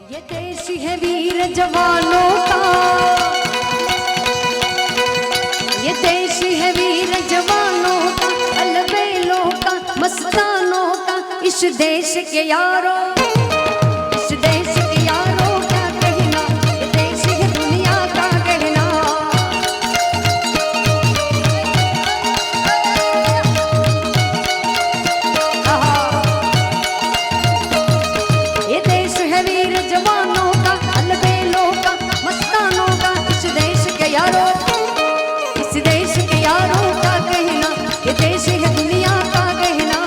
ये देश है वीर जवानों का, ये देश है वीर जवानों का, अलबेलों का, मस्तानों का, इस देश के यारों, इस देश के यारों क्या कहना, ये देश है दुनिया का कहना। ये देश है वीर जवानों का, अलबेलों का, मस्तानों का, इस देश के यारों, इस देश के यारों का कहना, ये देश है दुनिया का कहना।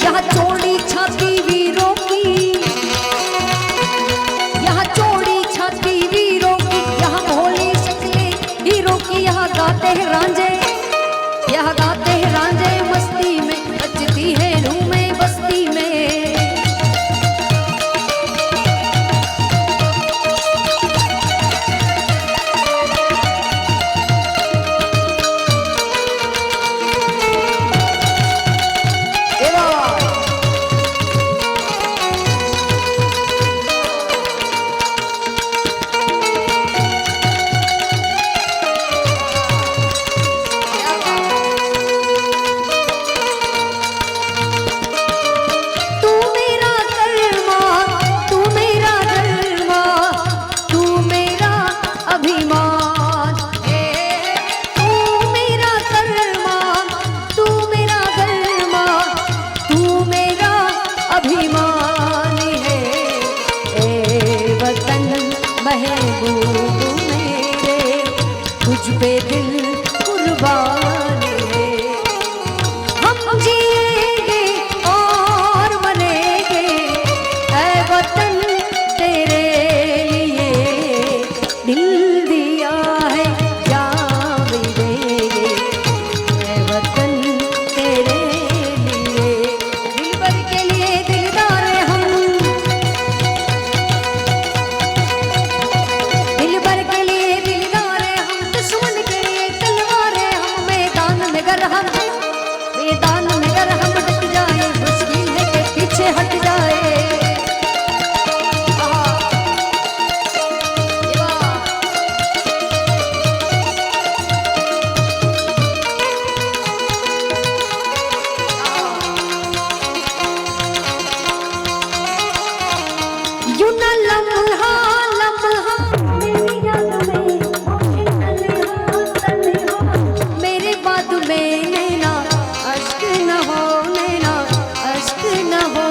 यहाँ चौड़ी छाती वीरों की, यहाँ चौड़ी छाती वीरों की, यहाँ भोली शक्लें हीरों की, यहाँ गाते हैं रांझे, यहाँ गाते हैं रांझे मस्ती में, बजती है धूमें बस्ती में। तू मेरा कलमा, तू मेरा जलवा, तू मेरा अभिमान है। तू मेरा कलमा, तू मेरा जलवा, तू मेरा अभिमान है। ए वतन महबूब मेरे, तुझ पे दिल कुर्बान है। हम जिएंगे और मरेंगे, ऐ वतन तेरे लिए, दिल दिया है जान भी देंगे, ऐ वतन तेरे लिए। दिलबर के लिए दिलदार हम, दिलबर के लिए दिलदार हम, दुश्मन के लिए तलवार हम। मैदान में गर हम, मैदान में गर हम डट जाए, मुश्किल है कि पीछे हट जाए। यूं न लम्हा लम्हा मेरी याद में, मेरे बाद में नैना अश्क न हो, नैना अश्क न हो।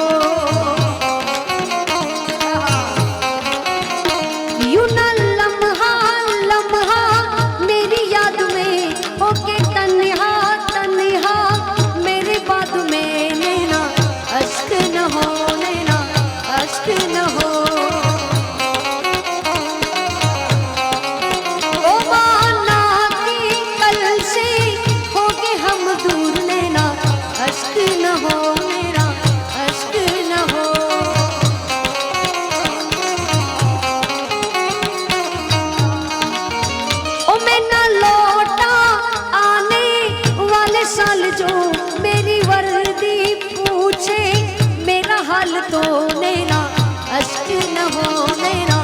यूं न लम्हा लम्हा मेरी याद में होके तन्हा तन्हा, मेरे बाद में नैना अश्क न हो, नैना अश्क न हो। ओ माना कि कल से होगे हम दूर, नैना अश्क न हो, मेरा अश्क न हो। ओ मैं न लौटा आने वाले साल, जो मेरी वर्दी पूछे मेरा हाल, तो नैना अश्क न हो, नैना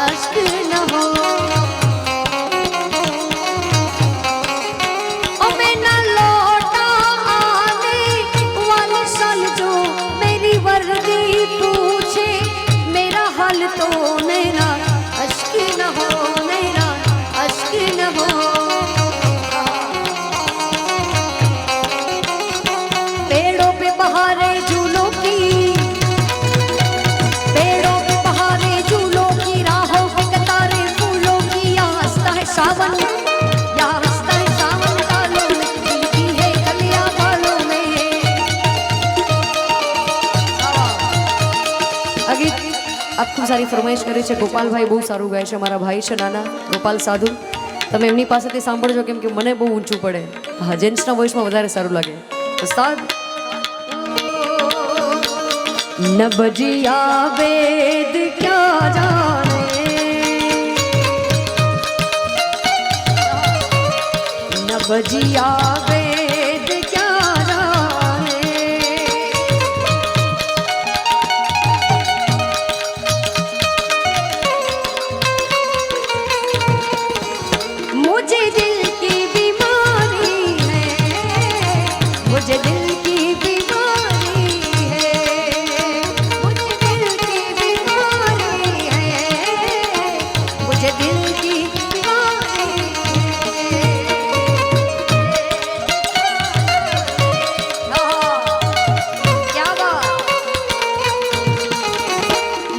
अश्क न हो। ओ मैं न लौटा आने वाले साल, जो मेरी वर्दी पूछे मेरा हाल, तो नैना अश्क न हो, नैना अश्क न हो। पेड़ों पे बहारे झूलों की, पेड़ों पे बहारे झूलों की, राहों पे कतारे फूलों की, यहाँ हंसता है सावन, यहाँ हंसता है सावन कालों में, खिलती है कलियां बालों में। आगे आप खूब सारी फरमाइश કરી છે। ગોપાલભાઈ બહુ સારું ગાય છે, મારા ભાઈ છે નાના ગોપાલ સાધુ, તમે એમની પાસેથી સાંભળજો, કેમ કે મને બહુ ઊંચું પડે। હા, જેન્ટ્સના વોઇસમાં વધારે સારું લાગે। ઉસ્તાદ न बजिया वेद क्या जाने, न बजिया वेद क्या जाने, मुझे दिल की बीमारी है, मुझे दिल की बीमारी है, मुझे दिल की बीमारी है, मुझे दिल की बीमारी है। क्या बात,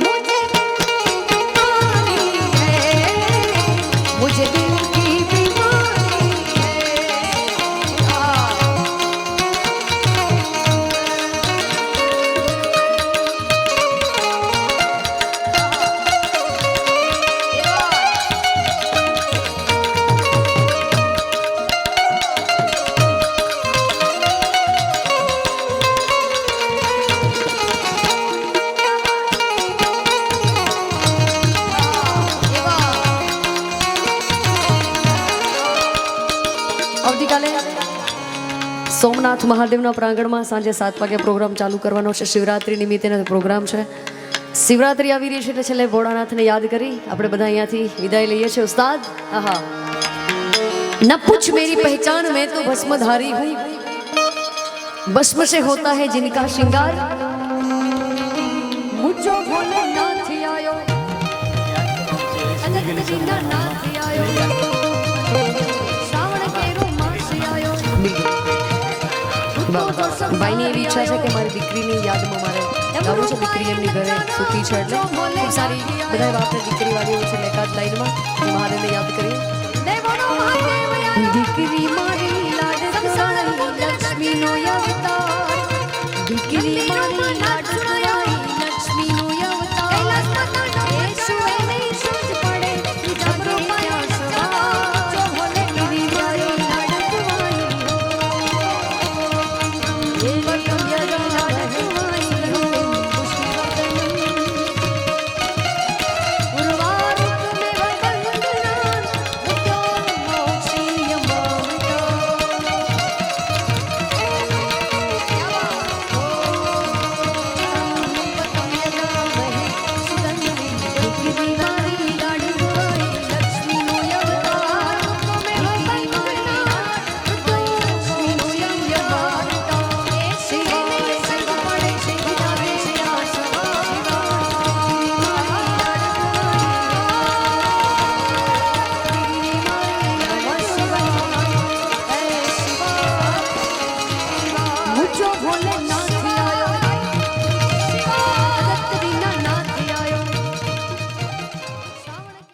मुझे दिल की बीमारी है, मुझे दिल की बीमारी है। આવતીકાલે સોમનાથ મહાદેવના પ્રાંગણમાં સાંજે 7 વાગે પ્રોગ્રામ ચાલુ કરવાનો છે. શિવરાત્રી નિમિત્તેનો પ્રોગ્રામ છે. શિવરાત્રી આવી રહી છે એટલે છેલ્લે ભોળાનાથને યાદ કરી આપણે બધા અહીંયાથી વિદાય લઈએ છીએ. ઉસ્તાદ આહા, ન પૂછ મેરી પહેચાન मैं तो भस्मधारी हूँ, भस्म से होता है जिनका श्रृंगार, मुझो भोलेनाथ आयो, अनंत दीनानाथ आयो, श्रावण केरो मास आयो. ભાઈની એવી ઈચ્છા છે કે મારી દીકરીની યાદમાં મારે ગાવું છે. દીકરી એમની ઘરે સુખી છે એટલે ખૂબ સારી બધા આપણે દીકરી વાળીઓ છે એકાદ લાઈનમાં મહાદેવને યાદ કરીએ. દીકરી મારી